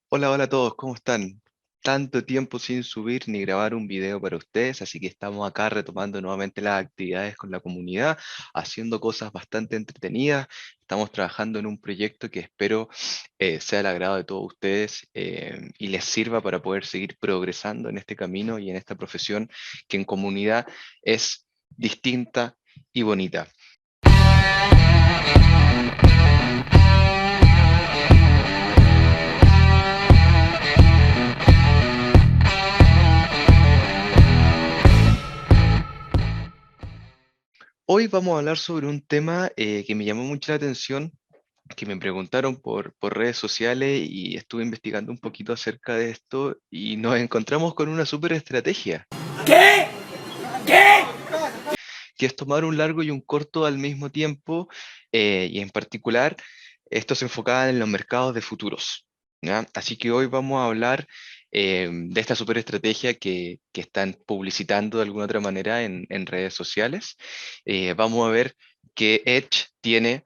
Hola, hola a todos, ¿cómo están? Tanto tiempo sin subir ni grabar un video para ustedes, así que estamos acá retomando nuevamente las actividades con la comunidad, haciendo cosas bastante entretenidas. Estamos trabajando en un proyecto que espero sea del agrado de todos ustedes y les sirva para poder seguir progresando en este camino y en esta profesión que en comunidad es distinta y bonita. Hoy vamos a hablar sobre un tema que me llamó mucho la atención, que me preguntaron por redes sociales y estuve investigando un poquito acerca de esto y nos encontramos con una súper estrategia, ¿Qué? ¿Qué? que es tomar un largo y un corto al mismo tiempo y en particular esto se enfocaba en los mercados de futuros, ¿ya? Así que hoy vamos a hablar de esta súper estrategia que están publicitando de alguna otra manera en redes sociales. Vamos a ver qué edge tiene.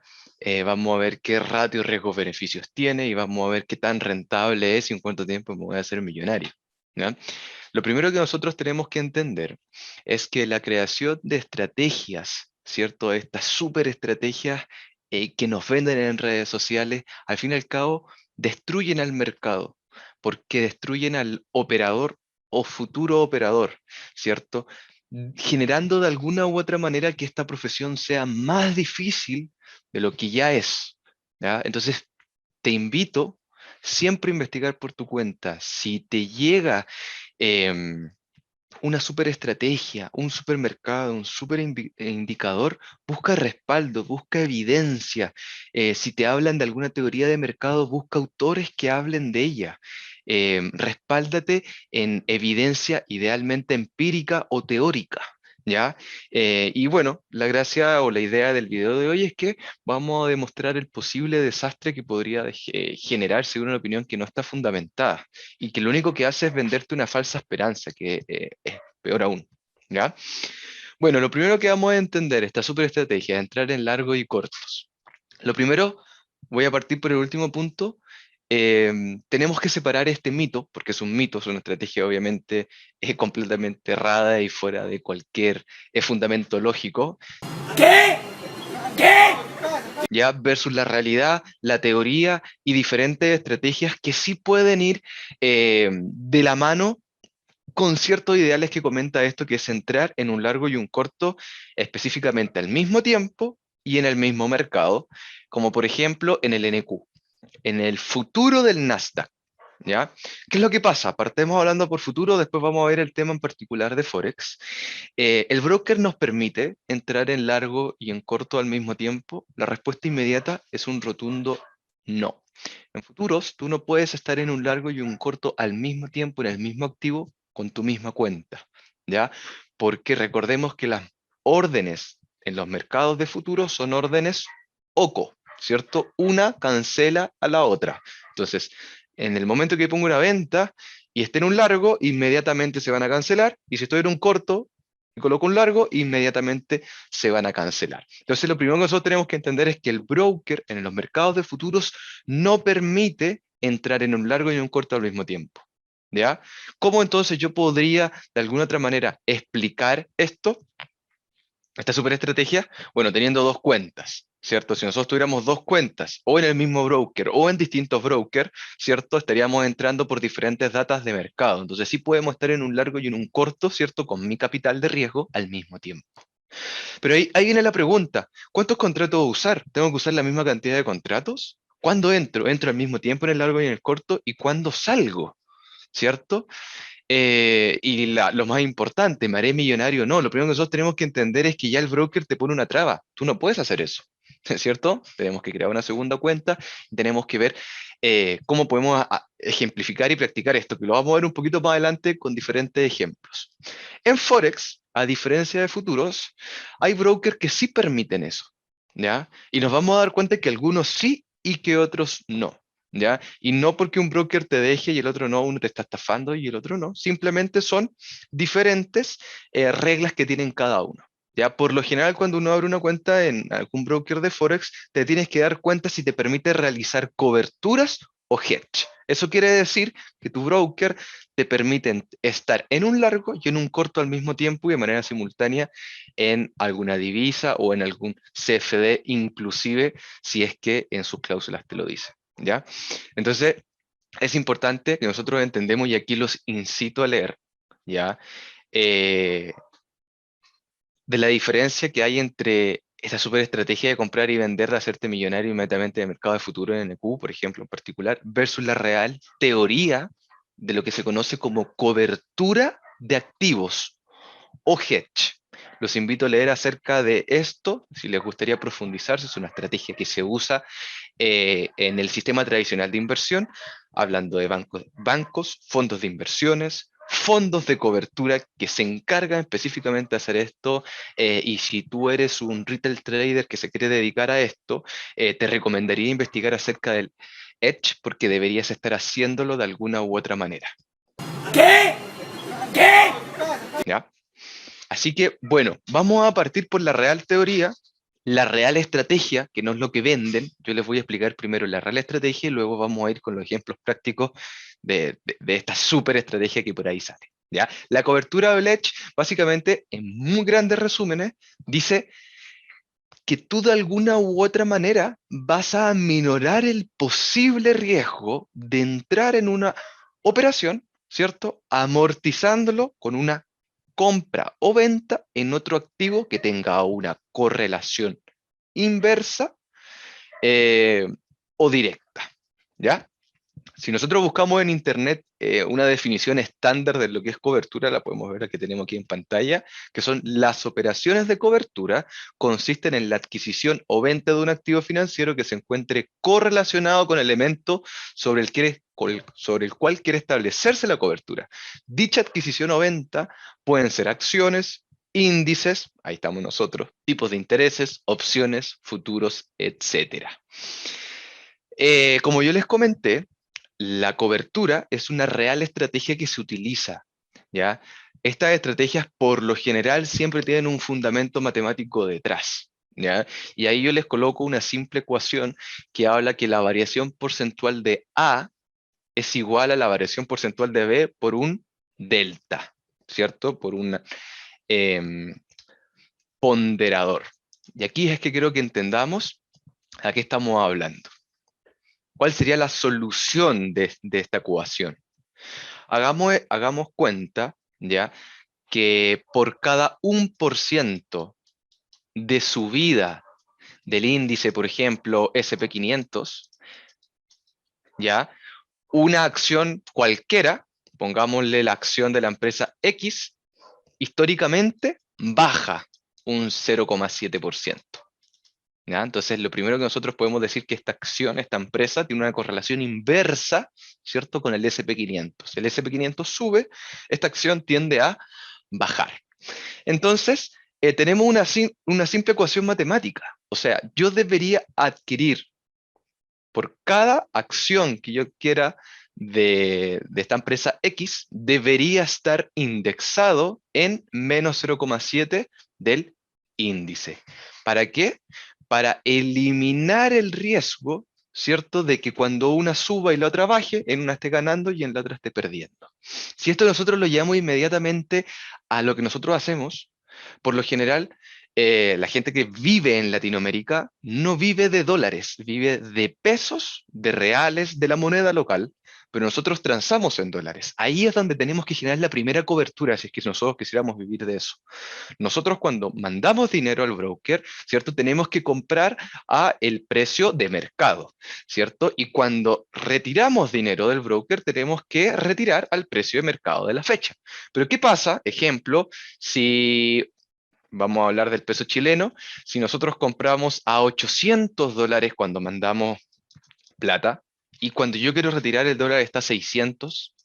Vamos a ver qué ratio riesgos-beneficios tiene y vamos a ver qué tan rentable es y en cuánto tiempo me voy a hacer millonario. ¿Ya? Lo primero que nosotros tenemos que entender es que la creación de estrategias, ¿cierto? Estas super estrategias que nos venden en redes sociales, al fin y al cabo, destruyen al mercado, porque destruyen al operador o futuro operador, ¿cierto? Generando de alguna u otra manera que esta profesión sea más difícil de lo que ya es, ¿ya? Entonces, te invito siempre a investigar por tu cuenta. Si te llega em, una super estrategia, un supermercado, un super indicador, busca respaldo, busca evidencia. Si te hablan de alguna teoría de mercado, busca autores que hablen de ella. Respáldate en evidencia idealmente empírica o teórica. ¿Ya? Y bueno, la gracia o la idea del video de hoy es que vamos a demostrar el posible desastre que podría generar según una opinión que no está fundamentada y que lo único que hace es venderte una falsa esperanza, que es peor aún, ¿ya? Bueno, lo primero que vamos a entender esta super estrategia es entrar en largos y cortos. Lo primero, voy a partir por el último punto. Tenemos que separar este mito, porque es un mito, es una estrategia obviamente completamente errada y fuera de cualquier fundamento lógico, ¿Qué? ¿Qué? ya versus la realidad, la teoría y diferentes estrategias que sí pueden ir de la mano con ciertos ideales que comenta esto, que es centrar en un largo y un corto específicamente al mismo tiempo y en el mismo mercado, como por ejemplo en el NQ, en el futuro del Nasdaq. ¿Ya? ¿Qué es lo que pasa? Partemos hablando por futuro, después vamos a ver el tema en particular de Forex. El broker nos permite entrar en largo y en corto al mismo tiempo. La respuesta inmediata es un rotundo no. En futuros, tú no puedes estar en un largo y un corto al mismo tiempo en el mismo activo con tu misma cuenta, ¿ya? Porque recordemos que las órdenes en los mercados de futuros son órdenes OCO, ¿cierto? Una cancela a la otra. Entonces, en el momento que pongo una venta y esté en un largo, inmediatamente se van a cancelar, y si estoy en un corto y coloco un largo, inmediatamente se van a cancelar. Entonces, lo primero que nosotros tenemos que entender es que el broker en los mercados de futuros no permite entrar en un largo y un corto al mismo tiempo. ¿Ya? ¿Cómo entonces yo podría de alguna otra manera explicar esto? Esta super estrategia, bueno, teniendo dos cuentas, ¿cierto? Si nosotros tuviéramos dos cuentas, o en el mismo broker, o en distintos brokers, ¿cierto? Estaríamos entrando por diferentes datas de mercado. Entonces sí podemos estar en un largo y en un corto, ¿cierto? Con mi capital de riesgo al mismo tiempo. Pero ahí viene la pregunta, ¿cuántos contratos voy a usar? ¿Tengo que usar la misma cantidad de contratos? ¿Cuándo entro? ¿Entro al mismo tiempo en el largo y en el corto? ¿Y cuándo salgo? ¿Cierto? Y lo más importante, ¿me haré millonario o no? Lo primero que nosotros tenemos que entender es que ya el broker te pone una traba. Tú no puedes hacer eso, ¿cierto? Tenemos que crear una segunda cuenta y tenemos que ver cómo podemos ejemplificar y practicar esto, que lo vamos a ver un poquito más adelante con diferentes ejemplos. En Forex, a diferencia de futuros, hay brokers que sí permiten eso, ¿ya? Y nos vamos a dar cuenta que algunos sí y que otros no. ¿Ya? Y no porque un broker te deje y el otro no, uno te está estafando y el otro no, simplemente son diferentes reglas que tienen cada uno. ¿Ya? Por lo general, cuando uno abre una cuenta en algún broker de Forex, te tienes que dar cuenta si te permite realizar coberturas o hedge. Eso quiere decir que tu broker te permite estar en un largo y en un corto al mismo tiempo y de manera simultánea en alguna divisa o en algún CFD, inclusive si es que en sus cláusulas te lo dice, ¿ya? Entonces, es importante que nosotros entendemos, y aquí los incito a leer, ¿ya? Eh, de la diferencia que hay entre esta super estrategia de comprar y vender, de hacerte millonario inmediatamente de mercado de futuro en NQ, por ejemplo, en particular, versus la real teoría de lo que se conoce como cobertura de activos o hedge. Los invito a leer acerca de esto, si les gustaría profundizarse, es una estrategia que se usa en el sistema tradicional de inversión, hablando de bancos, fondos de inversiones, fondos de cobertura que se encargan específicamente de hacer esto, y si tú eres un retail trader que se quiere dedicar a esto, te recomendaría investigar acerca del Edge porque deberías estar haciéndolo de alguna u otra manera. ¿Qué? ¿Qué? ¿Ya? Así que, bueno, vamos a partir por la real teoría, la real estrategia, que no es lo que venden. Yo les voy a explicar primero la real estrategia y luego vamos a ir con los ejemplos prácticos de esta super estrategia que por ahí sale. ¿Ya? La cobertura de Edge, básicamente, en muy grandes resúmenes, dice que tú de alguna u otra manera vas a aminorar el posible riesgo de entrar en una operación, ¿cierto? Amortizándolo con una compra o venta en otro activo que tenga una correlación inversa eh, o directa, ¿ya? Si nosotros buscamos en Internet una definición estándar de lo que es cobertura, la podemos ver, que tenemos aquí en pantalla, que son las operaciones de cobertura, consisten en la adquisición o venta de un activo financiero que se encuentre correlacionado con el elemento sobre el cual quiere establecerse la cobertura. Dicha adquisición o venta pueden ser acciones, índices, ahí estamos nosotros, tipos de intereses, opciones, futuros, etcétera. Como yo les comenté, la cobertura es una real estrategia que se utiliza, ¿ya? Estas estrategias por lo general siempre tienen un fundamento matemático detrás, ¿ya? Y ahí yo les coloco una simple ecuación que habla que la variación porcentual de A es igual a la variación porcentual de B por un delta, ¿cierto? Por un em, ponderador. Y aquí es que quiero que entendamos a qué estamos hablando. ¿Cuál sería la solución de esta ecuación? Hagamos cuenta, ¿ya? Que por cada 1% de subida del índice, por ejemplo, SP500, ¿ya? Una acción cualquiera, pongámosle la acción de la empresa X, históricamente baja un 0,7%. ¿Ya? Entonces, lo primero que nosotros podemos decir que esta acción, esta empresa, tiene una correlación inversa, ¿cierto?, con el SP500. El SP500 sube, esta acción tiende a bajar. Entonces, tenemos una simple ecuación matemática. O sea, yo debería adquirir por cada acción que yo quiera de esta empresa X, debería estar indexado en menos 0,7 del índice. ¿Para qué? Para eliminar el riesgo, ¿cierto?, de que cuando una suba y la otra baje, en una esté ganando y en la otra esté perdiendo. Si esto nosotros lo llevamos inmediatamente a lo que nosotros hacemos, por lo general, la gente que vive en Latinoamérica no vive de dólares, vive de pesos, de reales, de la moneda local, pero nosotros transamos en dólares. Ahí es donde tenemos que generar la primera cobertura, si es que nosotros quisiéramos vivir de eso. Nosotros cuando mandamos dinero al broker, ¿cierto? Tenemos que comprar a el precio de mercado, ¿cierto? Y cuando retiramos dinero del broker, tenemos que retirar al precio de mercado de la fecha. Pero ¿qué pasa? Ejemplo, si vamos a hablar del peso chileno, si nosotros compramos a $800 cuando mandamos plata, y cuando yo quiero retirar el dólar está a 600,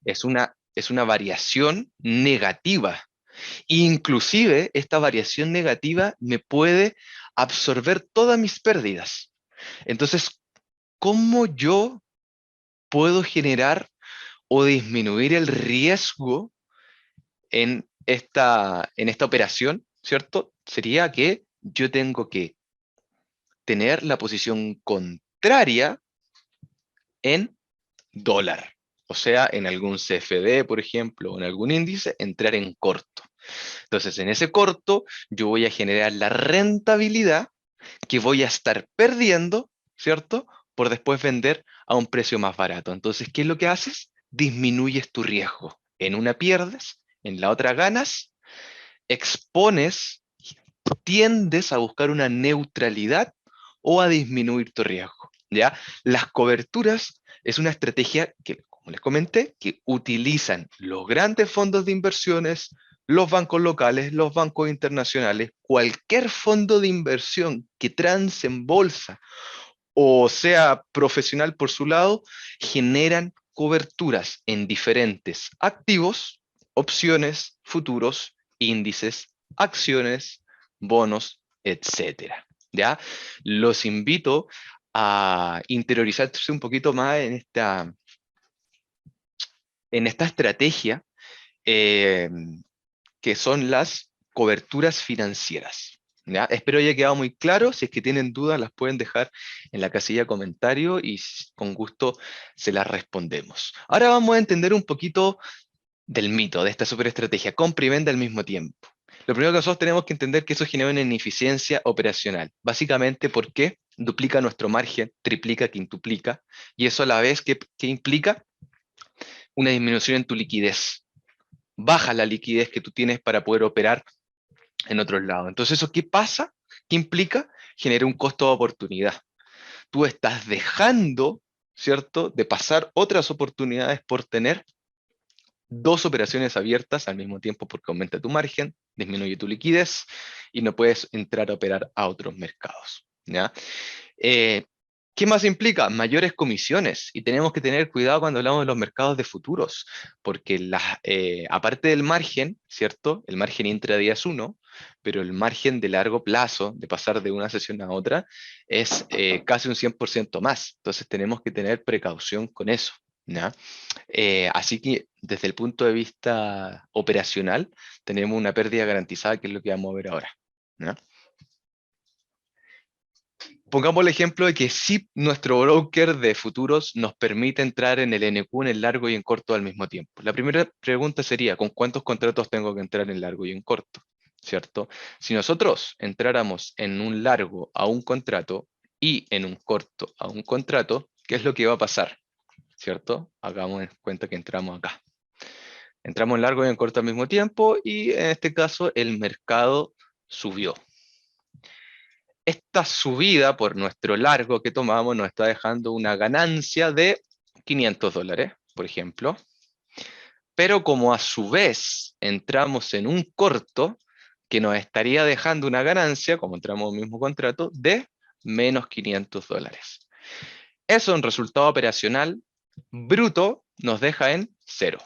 es una variación negativa. Inclusive esta variación negativa me puede absorber todas mis pérdidas. Entonces, ¿cómo yo puedo generar o disminuir el riesgo en esta operación, ¿cierto? Sería que yo tengo que tener la posición contraria en dólar. O sea, en algún CFD, por ejemplo, o en algún índice, entrar en corto. Entonces, en ese corto, yo voy a generar la rentabilidad que voy a estar perdiendo, ¿cierto? Por después vender a un precio más barato. Entonces, ¿qué es lo que haces? Disminuyes tu riesgo. En una pierdes, en la otra ganas, expones, tiendes a buscar una neutralidad o a disminuir tu riesgo, ¿ya? Las coberturas es una estrategia que, como les comenté, que utilizan los grandes fondos de inversiones, los bancos locales, los bancos internacionales, cualquier fondo de inversión que transe en bolsa o sea profesional por su lado, generan coberturas en diferentes activos, opciones, futuros, índices, acciones, bonos, etcétera. ¿Ya? Los invito a interiorizarse un poquito más en esta estrategia eh, que son las coberturas financieras. ¿Ya? Espero haya quedado muy claro. Si es que tienen dudas, las pueden dejar en la casilla de comentario y con gusto se las respondemos. Ahora vamos a entender un poquito del mito de esta superestrategia, compra y vende al mismo tiempo. Lo primero que nosotros tenemos que entender que eso genera una ineficiencia operacional. Básicamente porque duplica nuestro margen, triplica, quintuplica, y eso a la vez que implica una disminución en tu liquidez. Baja la liquidez que tú tienes para poder operar en otros lados. Entonces, ¿eso qué pasa? ¿Qué implica? Genera un costo de oportunidad. Tú estás dejando, ¿cierto?, de pasar otras oportunidades por tener dos operaciones abiertas al mismo tiempo porque aumenta tu margen, disminuye tu liquidez y no puedes entrar a operar a otros mercados. ¿Ya? Eh, ¿Qué más implica? Mayores comisiones. Y tenemos que tener cuidado cuando hablamos de los mercados de futuros, porque aparte del margen, ¿cierto? El margen intradía es uno, pero el margen de largo plazo, de pasar de una sesión a otra, es casi un 100% más. Entonces tenemos que tener precaución con eso. ¿Ya? Así que desde el punto de vista operacional, tenemos una pérdida garantizada, que es lo que vamos a ver ahora. ¿Ya? Pongamos el ejemplo de que si nuestro broker de futuros nos permite entrar en el NQ, en el largo y en corto al mismo tiempo. La primera pregunta sería, ¿con cuántos contratos tengo que entrar en largo y en corto? ¿Cierto? Si nosotros entráramos en un largo a un contrato y en un corto a un contrato, ¿qué es lo que va a pasar? ¿Cierto? Hagamos en cuenta que entramos acá. Entramos en largo y en corto al mismo tiempo y en este caso el mercado subió. Esta subida por nuestro largo que tomamos nos está dejando una ganancia de $500, por ejemplo. Pero como a su vez entramos en un corto que nos estaría dejando una ganancia, como entramos en el mismo contrato, de menos $500. Eso en resultado operacional bruto nos deja en cero,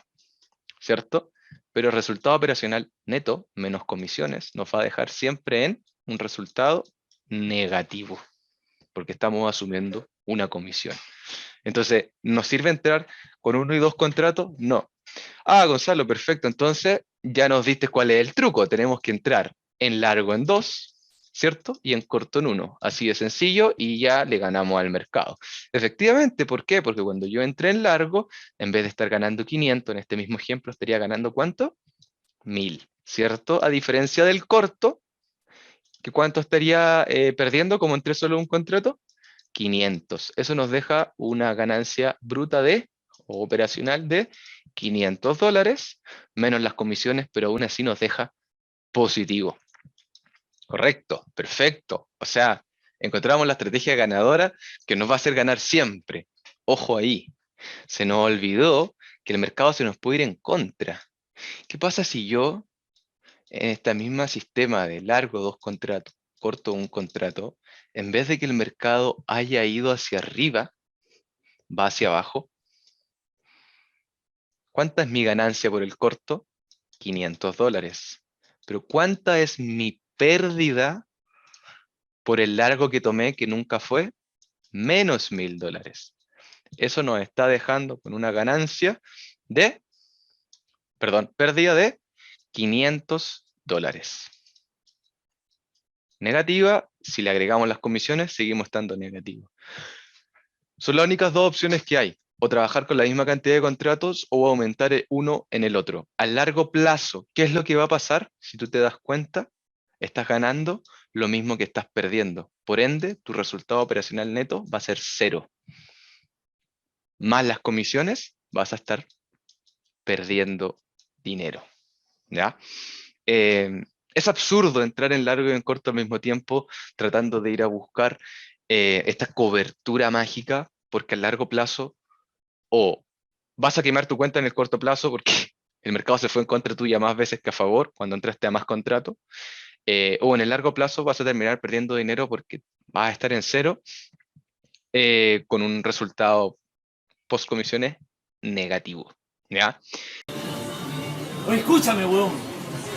¿cierto? Pero el resultado operacional neto, menos comisiones, nos va a dejar siempre en un resultado negativo, porque estamos asumiendo una comisión. Entonces, ¿nos sirve entrar con uno y dos contratos? No. Ah, Gonzalo, perfecto. Entonces, ya nos diste cuál es el truco. Tenemos que entrar en largo en dos, ¿cierto? Y en corto en uno. Así de sencillo y ya le ganamos al mercado. Efectivamente, ¿por qué? Porque cuando yo entré en largo, en vez de estar ganando 500, en este mismo ejemplo, estaría ganando ¿cuánto? 1000, ¿cierto? A diferencia del corto, que ¿cuánto estaría perdiendo como entré solo un contrato? 500. Eso nos deja una ganancia bruta o operacional de $500, menos las comisiones, pero aún así nos deja positivo. Correcto, perfecto. O sea, encontramos la estrategia ganadora que nos va a hacer ganar siempre. Ojo ahí, se nos olvidó que el mercado se nos puede ir en contra. ¿Qué pasa si yo, en este mismo sistema de largo dos contratos, corto un contrato, en vez de que el mercado haya ido hacia arriba, va hacia abajo? ¿Cuánta es mi ganancia por el corto? $500. Pero ¿cuánta es mi pérdida por el largo que tomé, que nunca fue? Menos $1000. Eso nos está dejando con una ganancia de, perdón, pérdida de $500. Negativa, si le agregamos las comisiones, seguimos estando negativos. Son las únicas dos opciones que hay. O trabajar con la misma cantidad de contratos o aumentar uno en el otro. A largo plazo, ¿qué es lo que va a pasar? Si tú te das cuenta, estás ganando lo mismo que estás perdiendo. Por ende, tu resultado operacional neto va a ser cero. Más las comisiones, vas a estar perdiendo dinero. ¿Ya? Eh, es absurdo entrar en largo y en corto al mismo tiempo, tratando de ir a buscar esta cobertura mágica, porque a largo plazo o vas a quemar tu cuenta en el corto plazo porque el mercado se fue en contra tuya más veces que a favor cuando entraste a más contrato, o en el largo plazo vas a terminar perdiendo dinero porque vas a estar en cero con un resultado post comisiones negativo. ¿Ya? Oye, escúchame, weón.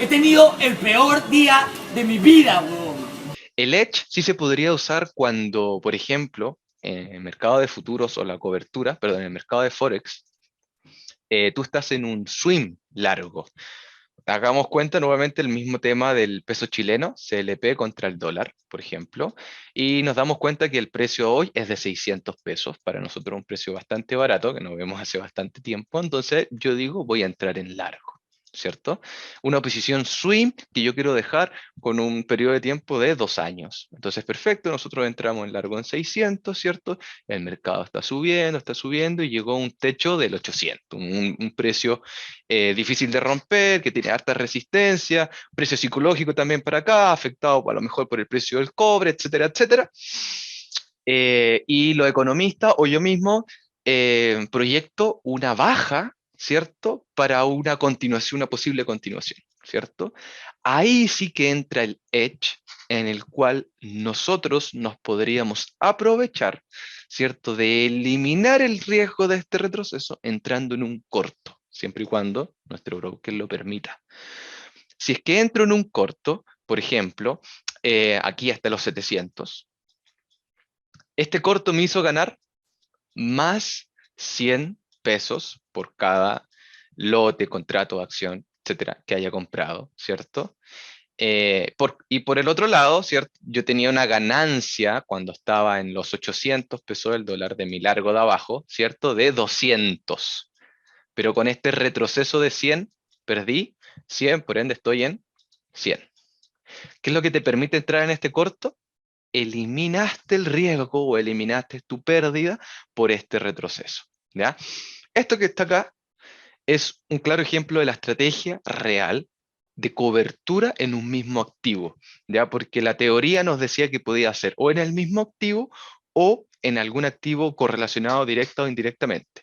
He tenido el peor día de mi vida, weón. El edge sí se podría usar cuando, por ejemplo, en el mercado de futuros o la cobertura, perdón, en el mercado de Forex, tú estás en un swing largo. Hagamos cuenta nuevamente el mismo tema del peso chileno, CLP contra el dólar, por ejemplo, y nos damos cuenta que el precio hoy es de 600 pesos, para nosotros un precio bastante barato, que no vemos hace bastante tiempo, entonces yo digo voy a entrar en largo, ¿cierto? Una posición swing que yo quiero dejar con un periodo de tiempo de 2 años. Entonces, perfecto, nosotros entramos en largo en 600, ¿cierto? El mercado está subiendo y llegó a un techo del 800, un precio difícil de romper, que tiene harta resistencia, precio psicológico también para acá, afectado a lo mejor por el precio del cobre, etcétera, etcétera. Y los economistas o yo mismo proyecto una baja, ¿cierto? Para una continuación, una posible continuación, ¿cierto? Ahí sí que entra el edge en el cual nosotros nos podríamos aprovechar, ¿cierto? De eliminar el riesgo de este retroceso entrando en un corto, siempre y cuando nuestro broker lo permita. Si es que entro en un corto, por ejemplo, aquí hasta los 700, este corto me hizo ganar más 100 pesos por cada lote, contrato, acción, etcétera, que haya comprado, ¿cierto? Y por el otro lado, ¿cierto? Yo tenía una ganancia cuando estaba en los 800 pesos del dólar de mi largo de abajo, ¿cierto? De 200. Pero con este retroceso de 100, perdí 100, por ende estoy en 100. ¿Qué es lo que te permite entrar en este corto? Eliminaste el riesgo o eliminaste tu pérdida por este retroceso. ¿Ya? Esto que está acá es un claro ejemplo de la estrategia real de cobertura en un mismo activo, ¿ya? Porque la teoría nos decía que podía ser o en el mismo activo o en algún activo correlacionado directa o indirectamente.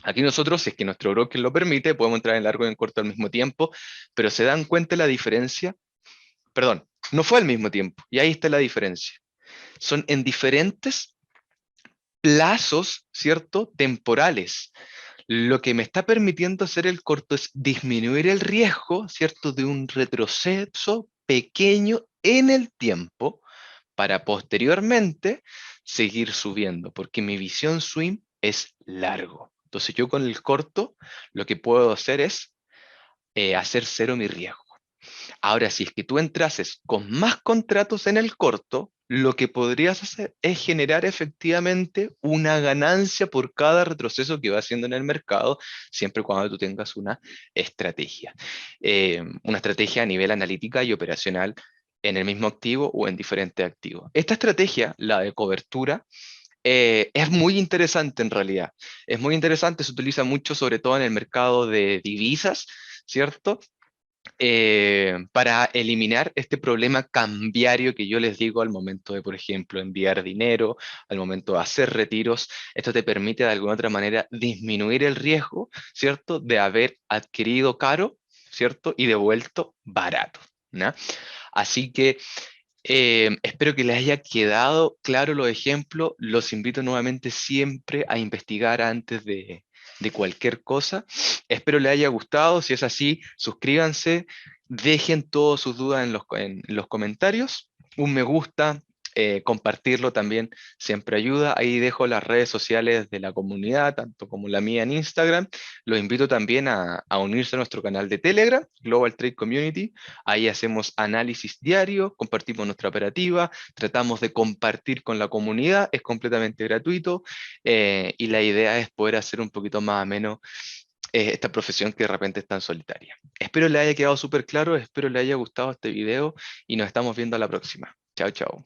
Aquí nosotros, si es que nuestro broker lo permite, podemos entrar en largo y en corto al mismo tiempo, pero se dan cuenta de la diferencia. Perdón, no fue al mismo tiempo, y ahí está la diferencia. Son en diferentes plazos, ¿cierto? Temporales. Lo que me está permitiendo hacer el corto es disminuir el riesgo, ¿cierto? De un retroceso pequeño en el tiempo para posteriormente seguir subiendo, porque mi visión swing es largo. Entonces yo con el corto lo que puedo hacer es hacer cero mi riesgo. Ahora, si es que tú entrases con más contratos en el corto, lo que podrías hacer es generar efectivamente una ganancia por cada retroceso que va haciendo en el mercado, siempre y cuando tú tengas una estrategia a nivel analítica y operacional en el mismo activo o en diferentes activos. Esta estrategia, la de cobertura, es muy interesante en realidad. Es muy interesante, se utiliza mucho sobre todo en el mercado de divisas, ¿cierto? Para eliminar este problema cambiario que yo les digo al momento de, por ejemplo, enviar dinero, al momento de hacer retiros. Esto te permite de alguna otra manera disminuir el riesgo, ¿cierto? De haber adquirido caro, ¿cierto? Y devuelto barato, ¿no? Así que espero que les haya quedado claro los ejemplos. Los invito nuevamente siempre a investigar antes de cualquier cosa. Espero les haya gustado. Si es así, suscríbanse, dejen todas sus dudas en los comentarios. Un me gusta, compartirlo también siempre ayuda. Ahí dejo las redes sociales de la comunidad, tanto como la mía en Instagram. Los invito también a unirse a nuestro canal de Telegram, Global Trade Community. Ahí hacemos análisis diario, compartimos nuestra operativa, tratamos de compartir con la comunidad, es completamente gratuito, y la idea es poder hacer un poquito más ameno esta profesión que de repente es tan solitaria. Espero le haya quedado súper claro, espero le haya gustado este video y nos estamos viendo a la próxima. Chao, chao.